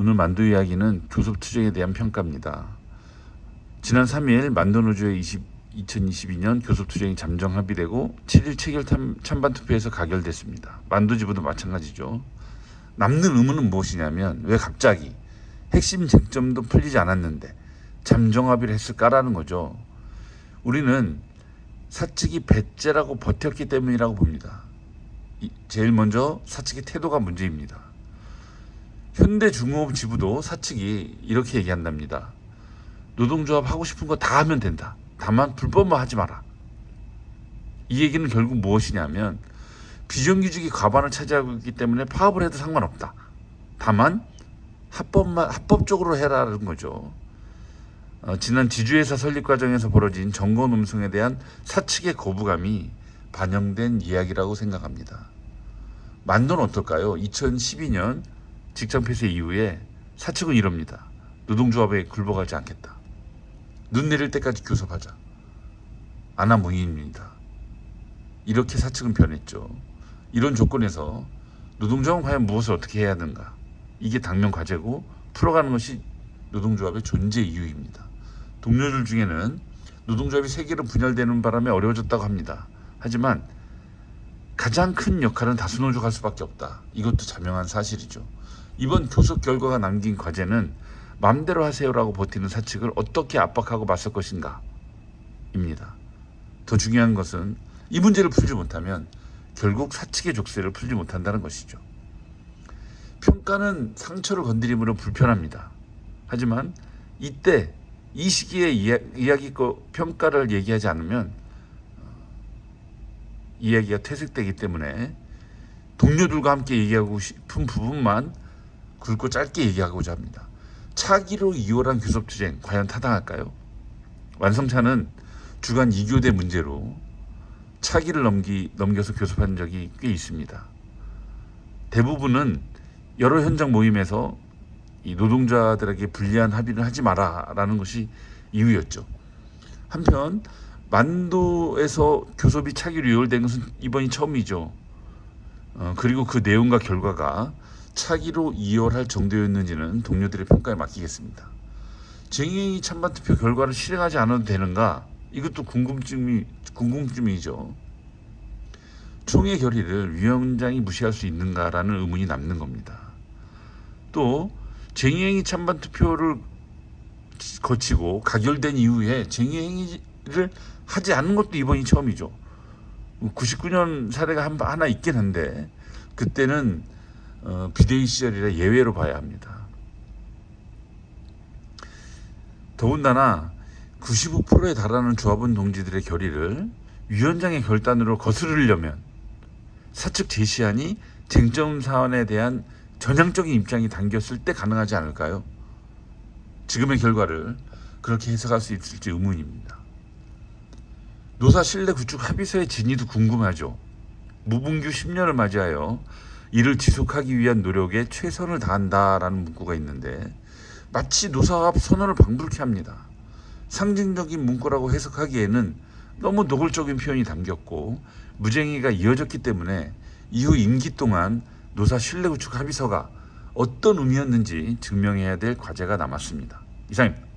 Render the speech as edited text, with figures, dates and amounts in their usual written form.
오늘 만두 이야기는 교섭투쟁에 대한 평가입니다. 지난 3일 만두노조의 2022년 교섭투쟁이 잠정 합의되고 7일 체결 찬반투표에서 가결됐습니다. 만두지부도 마찬가지죠. 남는 의문은 무엇이냐면 왜 갑자기 핵심 쟁점도 풀리지 않았는데 잠정 합의를 했을까라는 거죠. 우리는 사측이 배째라고 버텼기 때문이라고 봅니다. 제일 먼저 사측의 태도가 문제입니다. 현대중공업 지부도 사측이 이렇게 얘기한답니다. 노동조합 하고 싶은 거 다 하면 된다. 다만 불법만 하지 마라. 이 얘기는 결국 무엇이냐면 비정규직이 과반을 차지하고 있기 때문에 파업을 해도 상관없다. 다만 합법적으로 해라는 거죠. 지난 지주회사 설립 과정에서 벌어진 정권 음성에 대한 사측의 거부감이 반영된 이야기라고 생각합니다. 만두는 어떨까요? 2012년 직장 폐쇄 이후에 사측은 이럽니다. 노동조합에 굴복하지 않겠다. 눈 내릴 때까지 교섭하자. 아나무인입니다. 이렇게 사측은 변했죠. 이런 조건에서 노동조합은 과연 무엇을 어떻게 해야 하는가? 이게 당면 과제고 풀어가는 것이 노동조합의 존재 이유입니다. 동료들 중에는 노동조합이 세 개로 분열되는 바람에 어려워졌다고 합니다. 하지만 가장 큰 역할은 다수노조가 할 수밖에 없다. 이것도 자명한 사실이죠. 이번 교섭 결과가 남긴 과제는 마음대로 하세요라고 버티는 사측을 어떻게 압박하고 맞설 것인가 입니다. 더 중요한 것은 이 문제를 풀지 못하면 결국 사측의 족쇄를 풀지 못한다는 것이죠. 평가는 상처를 건드림으로 불편합니다. 하지만 이때 이 시기에 이야기껏 평가를 얘기하지 않으면 이야기가 퇴색되기 때문에 동료들과 함께 얘기하고 싶은 부분만 굵고 짧게 얘기하고자 합니다. 차기로 2월한 교섭투쟁 과연 타당할까요? 완성차는 주간 2교대 문제로 차기를 넘겨서 교섭한 적이 꽤 있습니다. 대부분은 여러 현장 모임에서 이 노동자들에게 불리한 합의를 하지 마라라는 것이 이유였죠. 한편 만도에서 교섭이 차기로 2월된 것은 이번이 처음이죠. 그리고 그 내용과 결과가 차기로 2월할 정도였는지는 동료들의 평가에 맡기겠습니다. 쟁의 찬반투표 결과를 실행하지 않아도 되는가? 이것도 궁금증이죠. 총회 결의를 위원장이 무시할 수 있는가라는 의문이 남는 겁니다. 또 쟁의행위 찬반투표를 거치고 가결된 이후에 쟁의행위를 하지 않는 것도 이번이 처음이죠. 99년 사례가 하나 있긴 한데 그때는 비대위 시절이라 예외로 봐야 합니다. 더군다나 95%에 달하는 조합원 동지들의 결의를 위원장의 결단으로 거스르려면 사측 제시안이 쟁점 사안에 대한 전향적인 입장이 담겼을 때 가능하지 않을까요? 지금의 결과를 그렇게 해석할 수 있을지 의문입니다. 노사 신뢰 구축 합의서의 진위도 궁금하죠. 무분규 10년을 맞이하여 이를 지속하기 위한 노력에 최선을 다한다라는 문구가 있는데 마치 노사합 선언을 방불케 합니다. 상징적인 문구라고 해석하기에는 너무 노골적인 표현이 담겼고 무쟁의가 이어졌기 때문에 이후 임기 동안 노사 신뢰 구축 합의서가 어떤 의미였는지 증명해야 될 과제가 남았습니다. 이상입니다.